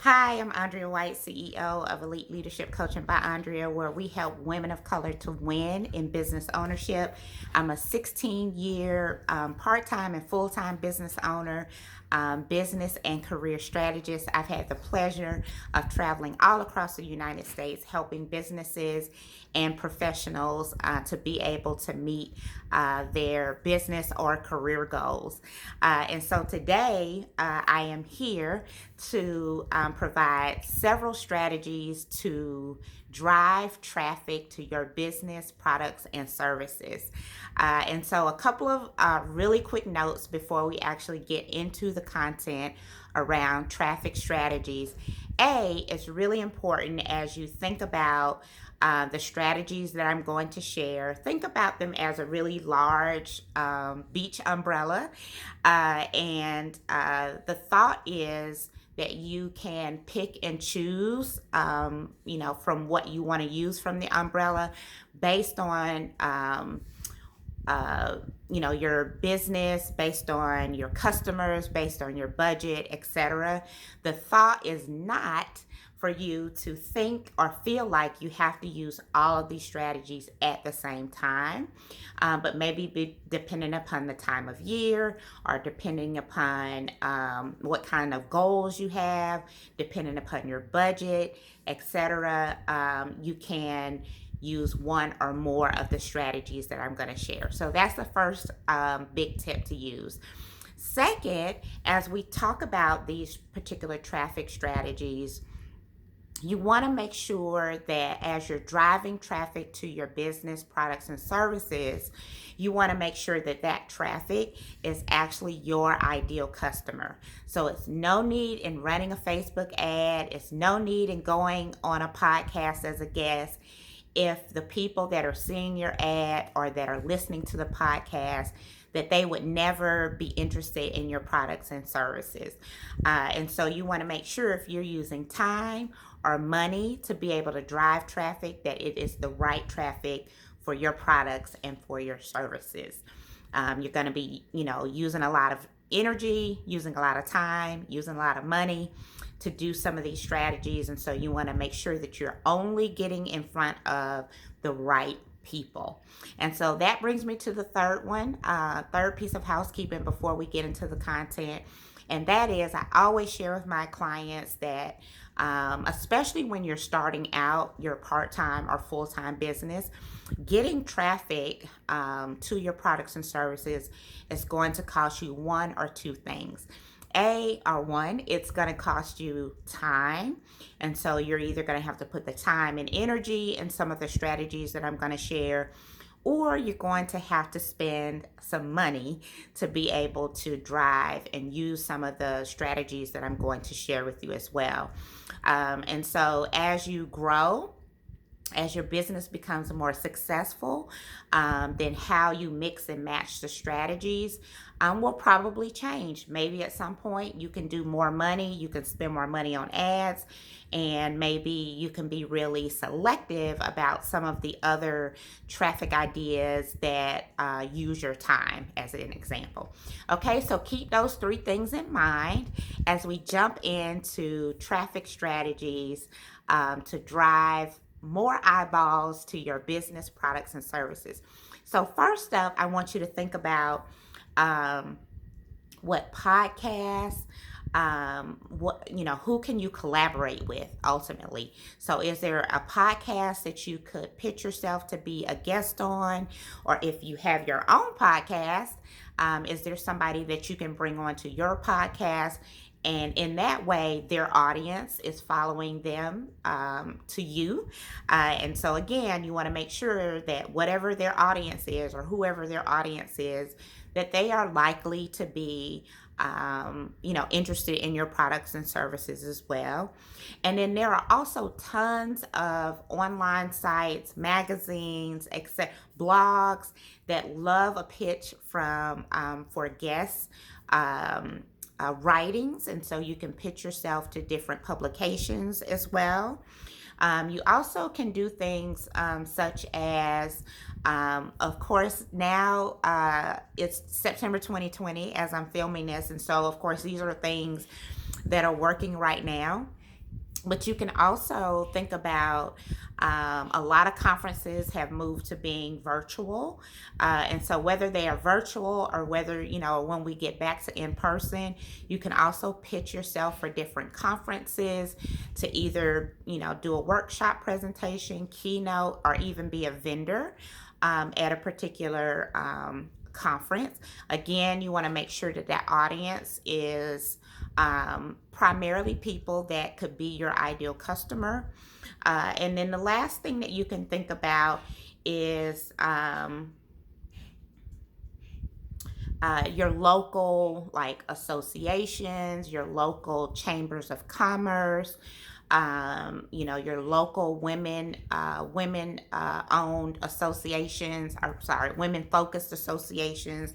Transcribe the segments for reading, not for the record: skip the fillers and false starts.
Hi, I'm Andrea White, CEO of Elite Leadership Coaching by Andrea, where we help women of color to win in business ownership. I'm a 16-year part-time and full-time business owner, business and career strategist. I've had the pleasure of traveling all across the United States, helping businesses and professionals to be able to meet their business or career goals. And so today I am here to provide several strategies to drive traffic to your business, products, and services. And so, a couple of really quick notes before we actually get into the content around traffic strategies. It's really important as you think about the strategies that I'm going to share. Think about them as a really large beach umbrella. And the thought is that you can pick and choose, from what you want to use from the umbrella based on, your business, based on your customers, based on your budget, etc. The thought is not for you to think or feel like you have to use all of these strategies at the same time, but maybe be depending upon the time of year or depending upon what kind of goals you have, depending upon your budget, etc. You can use one or more of the strategies that I'm going to share. So that's the first big tip to use. Second, as we talk about these particular traffic strategies, you want to make sure that as you're driving traffic to your business, products, and services, you want to make sure that that traffic is actually your ideal customer. So it's no need in running a Facebook ad, it's no need in going on a podcast as a guest if the people that are seeing your ad or that are listening to the podcast, that they would never be interested in your products and services. And so you want to make sure if you're using time or money to be able to drive traffic, that it is the right traffic for your products and for your services. You're going to be, using a lot of energy, using a lot of time, using a lot of money to do some of these strategies. And so you want to make sure that you're only getting in front of the right people. And so that brings me to the third piece of housekeeping before we get into the content. And that is, I always share with my clients that, especially when you're starting out your part-time or full-time business, getting traffic to your products and services is going to cost you one or two things. One, it's going to cost you time. And so you're either going to have to put the time and energy in some of the strategies that I'm going to share, or you're going to have to spend some money to be able to drive and use some of the strategies that I'm going to share with you as well. And so as you grow, as your business becomes more successful, then how you mix and match the strategies will probably change. Maybe at some point you can do more money, you can spend more money on ads, and maybe you can be really selective about some of the other traffic ideas that use your time, as an example. Okay, so keep those three things in mind as we jump into traffic strategies to drive more eyeballs to your business, products, and services. So first up, I want you to think about what podcasts, who can you collaborate with ultimately? So is there a podcast that you could pitch yourself to be a guest on? Or if you have your own podcast, is there somebody that you can bring on to your podcast? And in that way, their audience is following them to you. And so, again, you want to make sure that whatever their audience is or whoever their audience is, that they are likely to be interested in your products and services as well. And then there are also tons of online sites, magazines, etc., blogs that love a pitch from for guests. Writings, and so you can pitch yourself to different publications as well. You also can do things such as, of course, now it's September 2020 as I'm filming this, and so of course these are things that are working right now. But you can also think about a lot of conferences have moved to being virtual. And so whether they are virtual or whether, when we get back to in person, you can also pitch yourself for different conferences to either, do a workshop presentation, keynote, or even be a vendor at a particular conference. Again, you want to make sure that audience is primarily people that could be your ideal customer. And then the last thing that you can think about is your local like associations, your local chambers of commerce, your local women owned associations, or sorry, women focused associations.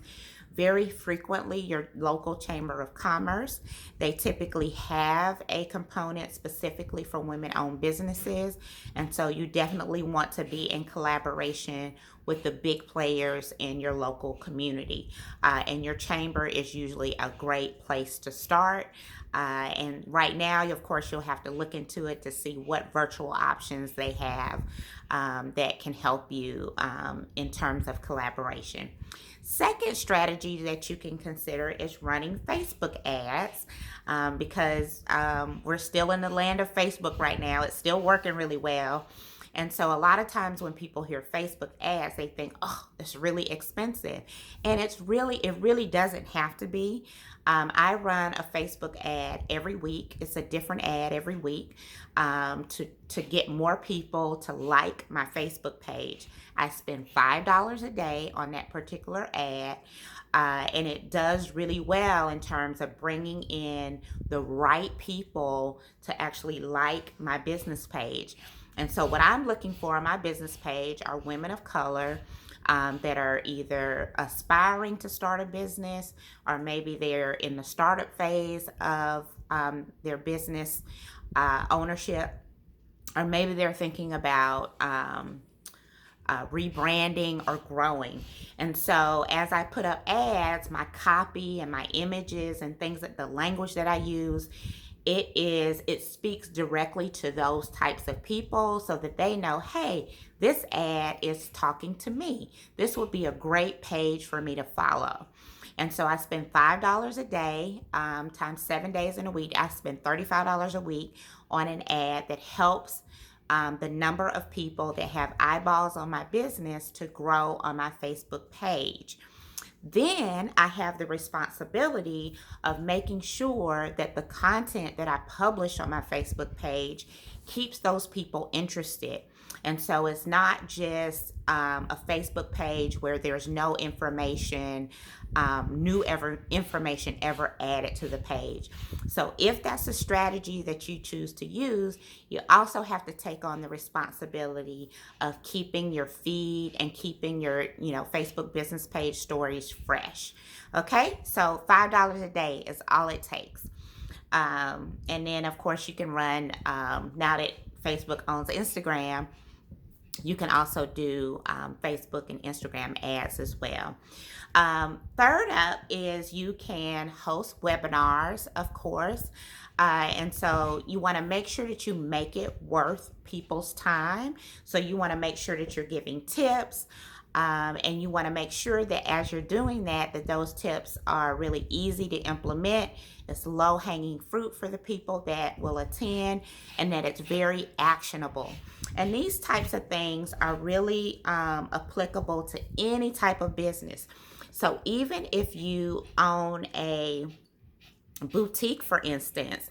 Very frequently, your local chamber of commerce, they typically have a component specifically for women owned businesses. And so you definitely want to be in collaboration with the big players in your local community. And your chamber is usually a great place to start. And right now, of course, you'll have to look into it to see what virtual options they have that can help you in terms of collaboration. Second strategy that you can consider is running Facebook ads because we're still in the land of Facebook right now. It's still working really well. And so a lot of times when people hear Facebook ads, they think, oh, it's really expensive. And it really doesn't have to be. I run a Facebook ad every week. It's a different ad every week to get more people to like my Facebook page. I spend $5 a day on that particular ad. And it does really well in terms of bringing in the right people to actually like my business page. And so what I'm looking for on my business page are women of color that are either aspiring to start a business, or maybe they're in the startup phase of their business ownership, or maybe they're thinking about rebranding or growing. And so as I put up ads, my copy and my images and things, that the language that I use, it speaks directly to those types of people so that they know, hey, this ad is talking to me. This would be a great page for me to follow. And so I spend $5 a day times 7 days in a week. I spend $35 a week on an ad that helps the number of people that have eyeballs on my business to grow on my Facebook page. Then I have the responsibility of making sure that the content that I publish on my Facebook page keeps those people interested. And so it's not just a Facebook page where there's no information, information ever added to the page. So if that's a strategy that you choose to use, you also have to take on the responsibility of keeping your feed and keeping your, Facebook business page stories fresh. Okay, so $5 a day is all it takes. And then, of course, you can run, now that Facebook owns Instagram, you can also do Facebook and Instagram ads as well. Third up is you can host webinars, of course. And so you want to make sure that you make it worth people's time. So you want to make sure that you're giving tips. And you want to make sure that as you're doing that those tips are really easy to implement. It's low hanging fruit for the people that will attend, and that it's very actionable. And these types of things are really applicable to any type of business. So even if you own a boutique, for instance,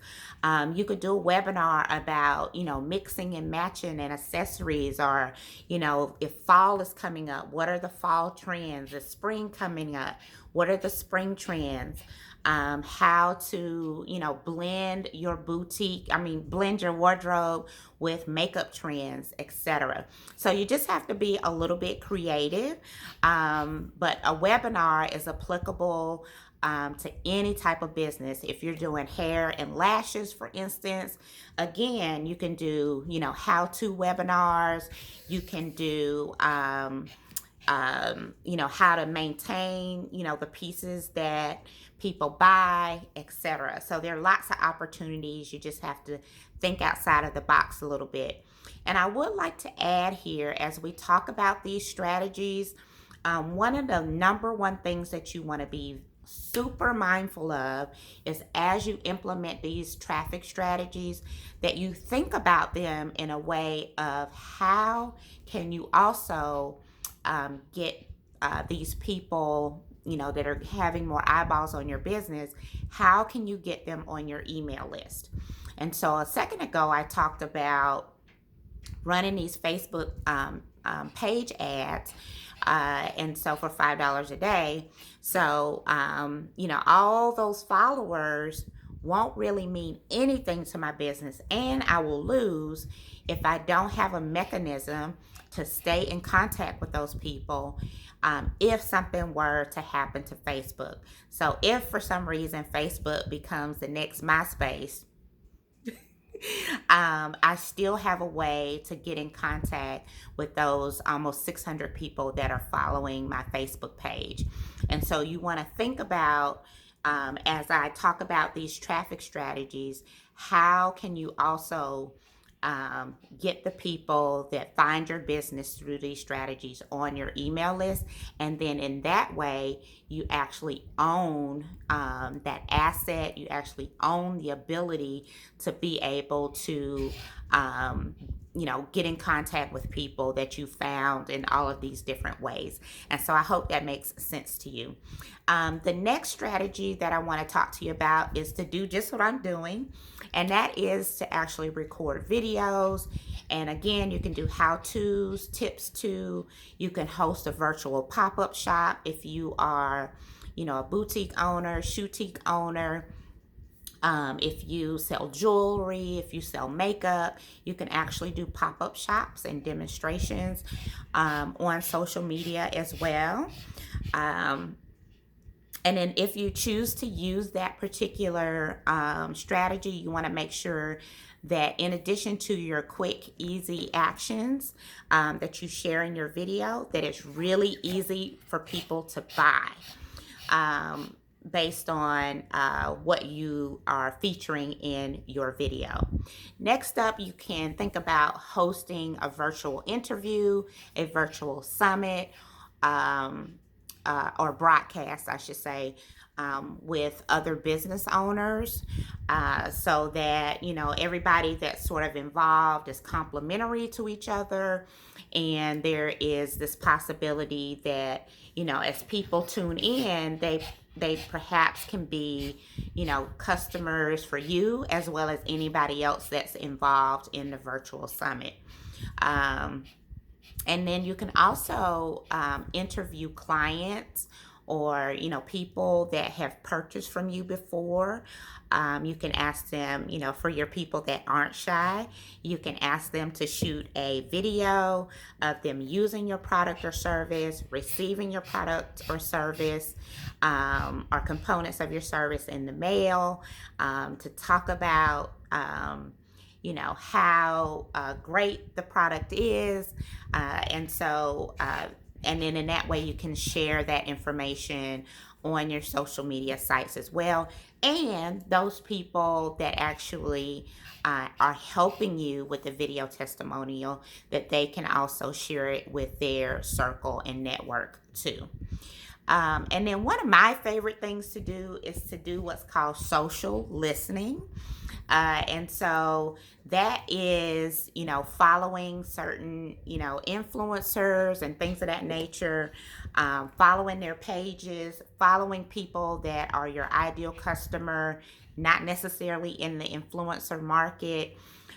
you could do a webinar about, mixing and matching and accessories, or, if fall is coming up, what are the fall trends? Is spring coming up? What are the spring trends? How to, blend your blend your wardrobe with makeup trends, etc. So you just have to be a little bit creative. But a webinar is applicable to any type of business. If you're doing hair and lashes, for instance, again, you can do, how-to webinars. You can do, how to maintain, the pieces that people buy, etc. So there are lots of opportunities. You just have to think outside of the box a little bit. And I would like to add here, as we talk about these strategies, one of the number one things that you want to be super mindful of is, as you implement these traffic strategies, that you think about them in a way of how can you also get these people, that are having more eyeballs on your business, how can you get them on your email list? And so a second ago, I talked about running these Facebook page ads. And so for $5 a day. So, all those followers won't really mean anything to my business. And I will lose if I don't have a mechanism to stay in contact with those people if something were to happen to Facebook. So if for some reason Facebook becomes the next MySpace, I still have a way to get in contact with those almost 600 people that are following my Facebook page. And so you want to think about, as I talk about these traffic strategies, how can you also get the people that find your business through these strategies on your email list. And then in that way, you actually own that asset. You actually own the ability to be able to get in contact with people that you found in all of these different ways. And so I hope that makes sense to you. The next strategy that I want to talk to you about is to do just what I'm doing, and that is to actually record videos. And again, you can do how-tos, tips too. You can host a virtual pop-up shop if you are, a boutique owner, shoetique owner. If you sell jewelry, if you sell makeup, you can actually do pop-up shops and demonstrations on social media as well. And then if you choose to use that particular strategy, you want to make sure that in addition to your quick, easy actions that you share in your video, that it's really easy for people to buy. Based on what you are featuring in your video. Next up, you can think about hosting a virtual interview, a virtual summit, or broadcast, I should say, with other business owners, so that everybody that's sort of involved is complementary to each other, and there is this possibility that as people tune in, they perhaps can be customers for you as well as anybody else that's involved in the virtual summit. And then you can also interview clients or people that have purchased from you before. You can ask them, for your people that aren't shy, you can ask them to shoot a video of them using your product or service, receiving your product or service, or components of your service in the mail, to talk about how great the product is. And then in that way, you can share that information on your social media sites as well. And those people that actually are helping you with the video testimonial, that they can also share it with their circle and network too. And then one of my favorite things to do is to do what's called social listening. And so that is, following certain, influencers and things of that nature, following their pages, following people that are your ideal customer, not necessarily in the influencer market,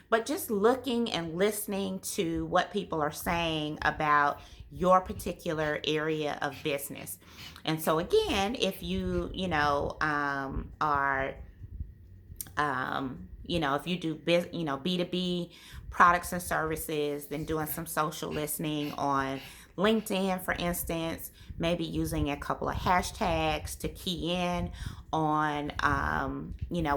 but just looking and listening to what people are saying about your particular area of business. And so again, if you, are if you do B2B products and services, then doing some social listening on LinkedIn, for instance, maybe using a couple of hashtags to key in on,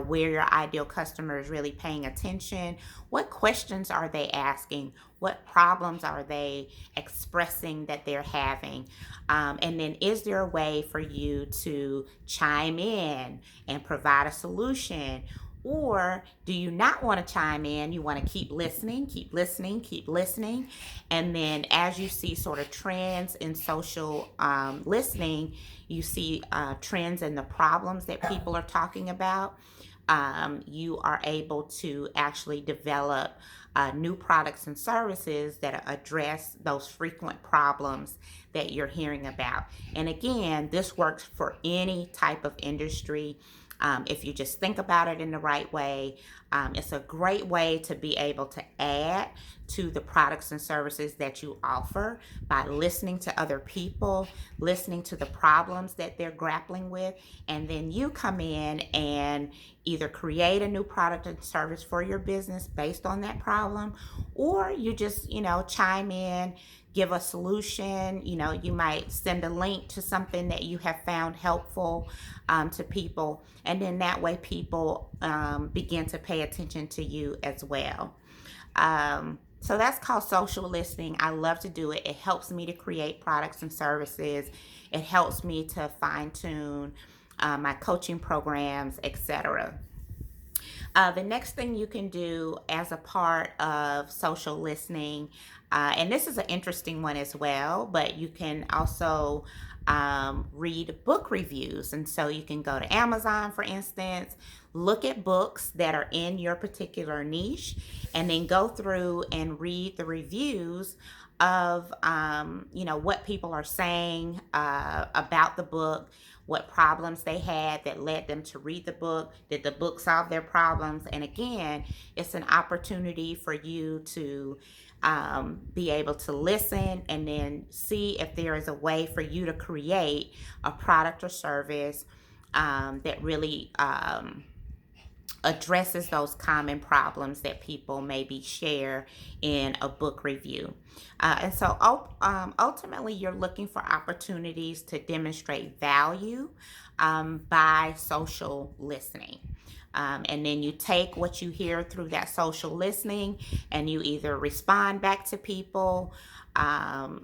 where your ideal customer is really paying attention. What questions are they asking? What problems are they expressing that they're having? And then, is there a way for you to chime in and provide a solution? Or do you not want to chime in? You want to keep listening, keep listening, keep listening. And then, as you see sort of trends in social listening, you see trends in the problems that people are talking about. You are able to actually develop new products and services that address those frequent problems that you're hearing about. And again, this works for any type of industry. If you just think about it in the right way, it's a great way to be able to add to the products and services that you offer by listening to other people, listening to the problems that they're grappling with, and then you come in and either create a new product and service for your business based on that problem, or you just, chime in, give a solution. You might send a link to something that you have found helpful to people, and then that way people begin to pay attention to you as well. So that's called social listening. I love to do it. It helps me to create products and services. It helps me to fine tune my coaching programs, etc. The next thing you can do as a part of social listening, and this is an interesting one as well, but you can also read book reviews. And so you can go to Amazon, for instance, look at books that are in your particular niche, and then go through and read the reviews of what people are saying about the book, what problems they had that led them to read the book. Did the book solve their problems? And again, it's an opportunity for you to be able to listen and then see if there is a way for you to create a product or service that really addresses those common problems that people maybe share in a book review. And so ultimately, you're looking for opportunities to demonstrate value by social listening. And then you take what you hear through that social listening and you either respond back to people,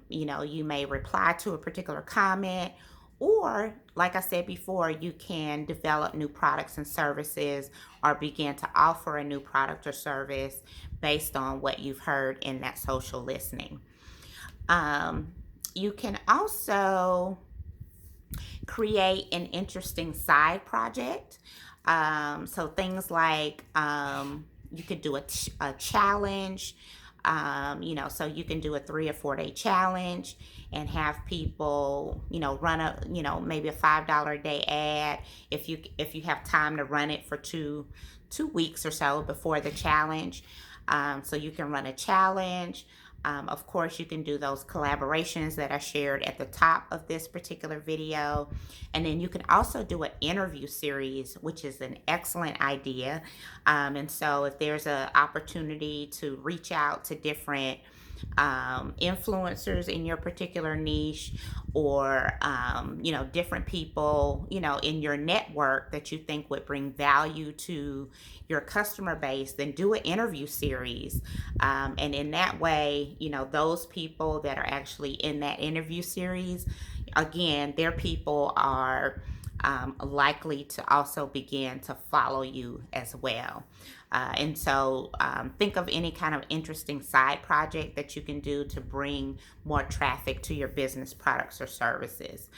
you may reply to a particular comment, or, like I said before, you can develop new products and services or begin to offer a new product or service based on what you've heard in that social listening. You can also create an interesting side project. So things like you could do a challenge. So you can do a 3 or 4 day challenge and have people, run maybe a $5 a day ad if you have time to run it for two weeks or so before the challenge. So you can run a challenge. Of course, you can do those collaborations that I shared at the top of this particular video. And then you can also do an interview series, which is an excellent idea. And so if there's an opportunity to reach out to different influencers in your particular niche, or different people in your network that you think would bring value to your customer base, then do an interview series. And in that way, those people that are actually in that interview series, again, their people are likely to also begin to follow you as well. And so think of any kind of interesting side project that you can do to bring more traffic to your business products or services.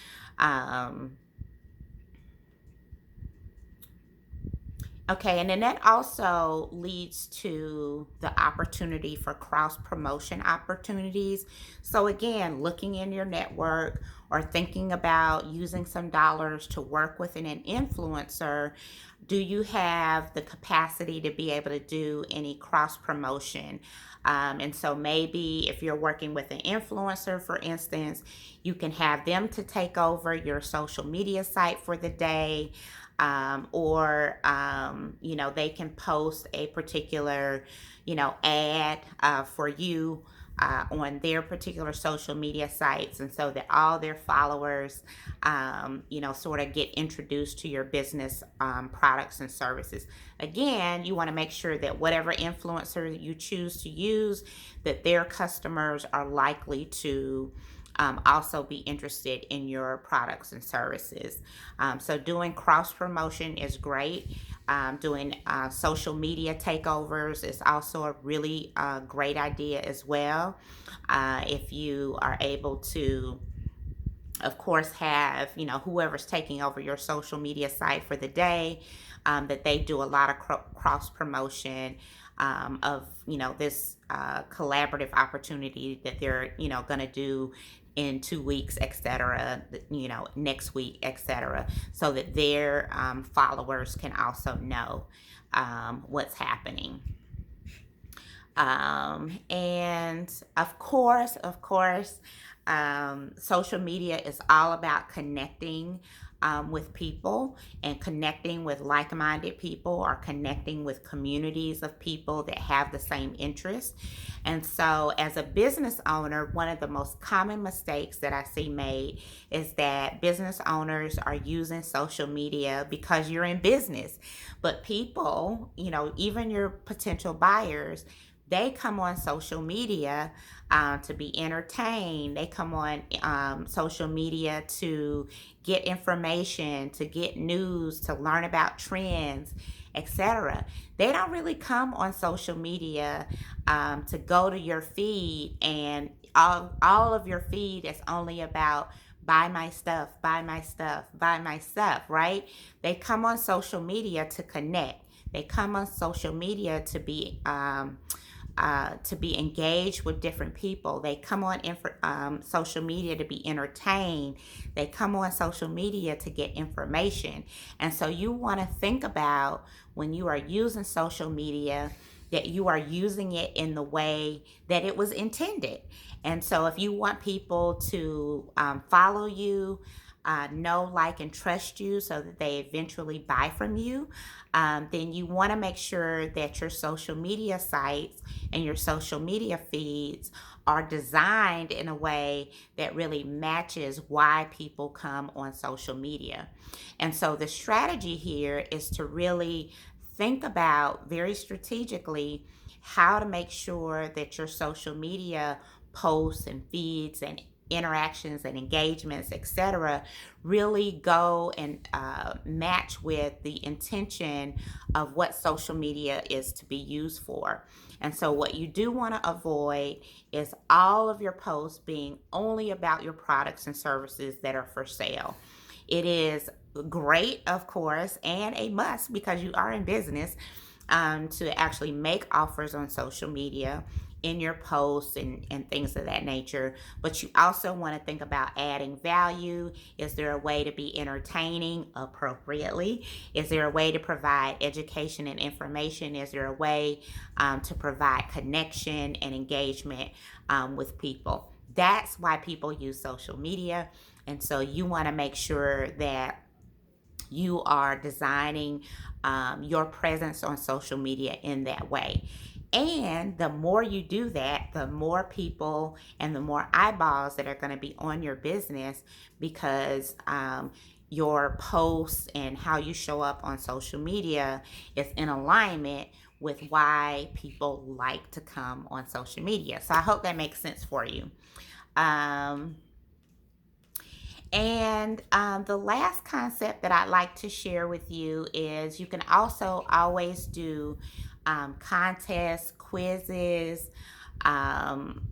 Okay, and then that also leads to the opportunity for cross promotion opportunities. So, again, looking in your network or thinking about using some dollars to work with an influencer, do you have the capacity to be able to do any cross promotion? And so maybe if you're working with an influencer, for instance, you can have them to take over your social media site for the day. Or they can post a particular ad for you on their particular social media sites, and so that all their followers, sort of get introduced to your business products and services. Again, you want to make sure that whatever influencer you choose to use, that their customers are likely to also be interested in your products and services. So doing cross promotion is great. Doing social media takeovers is also a really great idea as well. If you are able to, of course, have whoever's taking over your social media site for the day, that they do a lot of cross promotion of this collaborative opportunity that they're going to do in 2 weeks, etc., next week, etc., so that their followers can also know what's happening. And of course, social media is all about connecting with people and connecting with like-minded people, or connecting with communities of people that have the same interests. And so as a business owner, one of the most common mistakes that I see made is that business owners are using social media because you're in business. But people, even your potential buyers, they come on social media to be entertained. They come on social media to get information, to get news, to learn about trends, etc. They don't really come on social media to go to your feed, and all of your feed is only about buy my stuff, buy my stuff, buy my stuff, right? They come on social media to connect. They come on social media to be engaged with different people. They come on social media to be entertained. They come on social media to get information. And so you want to think about, when you are using social media, that you are using it in the way that it was intended. And so if you want people to follow you, know, like, and trust you so that they eventually buy from you, then you want to make sure that your social media sites and your social media feeds are designed in a way that really matches why people come on social media. And so the strategy here is to really think about, very strategically, how to make sure that your social media posts and feeds and interactions and engagements, etc., really go and match with the intention of what social media is to be used for. And so what you do want to avoid is all of your posts being only about your products and services that are for sale. It is great, of course, and a must, because you are in business, to actually make offers on social media in your posts and things of that nature. But you also want to think about adding value. Is there a way to be entertaining appropriately? Is there a way to provide education and information? Is there a way to provide connection and engagement with people? That's why people use social media. And so you want to make sure that you are designing your presence on social media in that way. And the more you do that, the more people and the more eyeballs that are going to be on your business, because your posts and how you show up on social media is in alignment with why people like to come on social media. So I hope that makes sense for you. And the last concept that I'd like to share with you is you can also always do contests, quizzes. Um,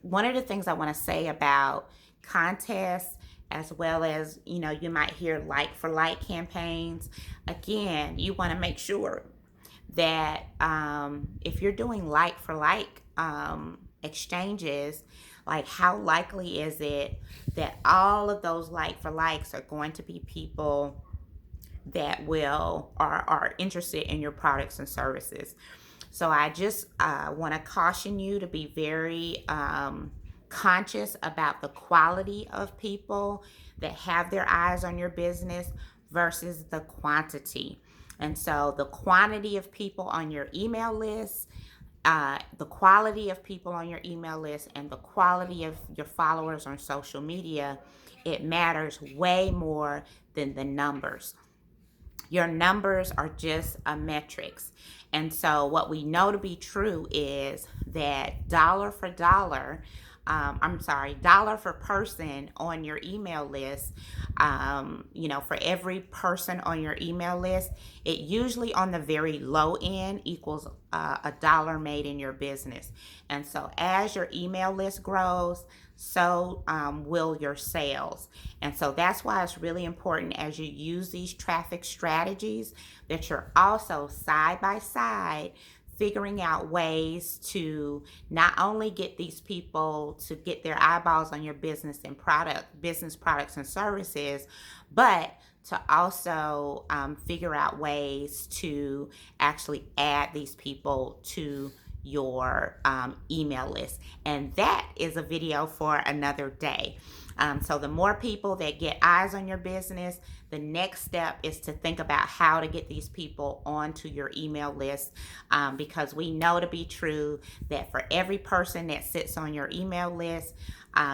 One of the things I want to say about contests, as well as, you might hear like for like campaigns. Again, you want to make sure that if you're doing like for like exchanges, like, how likely is it that all of those like for likes are going to be people that are interested in your products and services? So I just want to caution you to be very conscious about the quality of people that have their eyes on your business versus the quantity. And so the quantity of people on your email list the quality of people on your email list and the quality of your followers on social media, it matters way more than the numbers. Your numbers are just a metrics. And so what we know to be true is that dollar for dollar, dollar for person on your email list, for every person on your email list, it usually on the very low end equals a dollar made in your business. And so as your email list grows, so will your sales. And so that's why it's really important as you use these traffic strategies that you're also side by side figuring out ways to not only get these people to get their eyeballs on your business products and services, but to also figure out ways to actually add these people to your email list. And that is a video for another day. So the more people that get eyes on your business, the next step is to think about how to get these people onto your email list, because we know to be true that for every person that sits on your email list,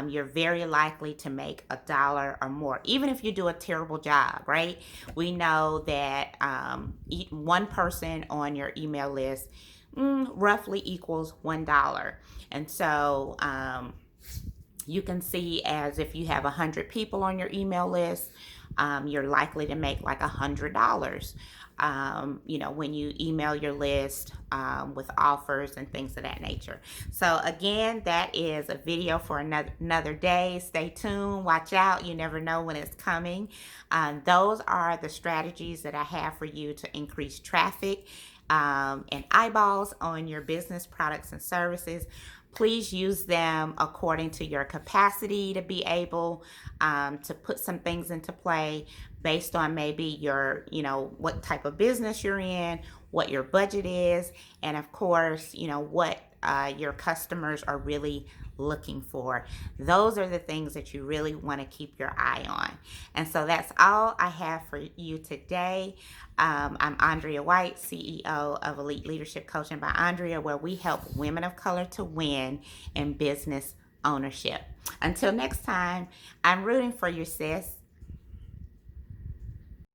you're very likely to make $1 or more, even if you do a terrible job, right? We know that one person on your email list roughly equals $1. And so you can see as if you have 100 people on your email list, you're likely to make like $100. When you email your list with offers and things of that nature. So again, that is a video for another day. Stay tuned, watch out. You never know when it's coming. Those are the strategies that I have for you to increase traffic and eyeballs on your business products and services. Please use them according to your capacity to be able to put some things into play based on maybe your, what type of business you're in, what your budget is, and of course, what your customers are really looking for. Those are the things that you really want to keep your eye on. And so that's all I have for you today. I'm Andrea White, CEO of Elite Leadership Coaching by Andrea, where we help women of color to win in business ownership. Until next time, I'm rooting for you, sis.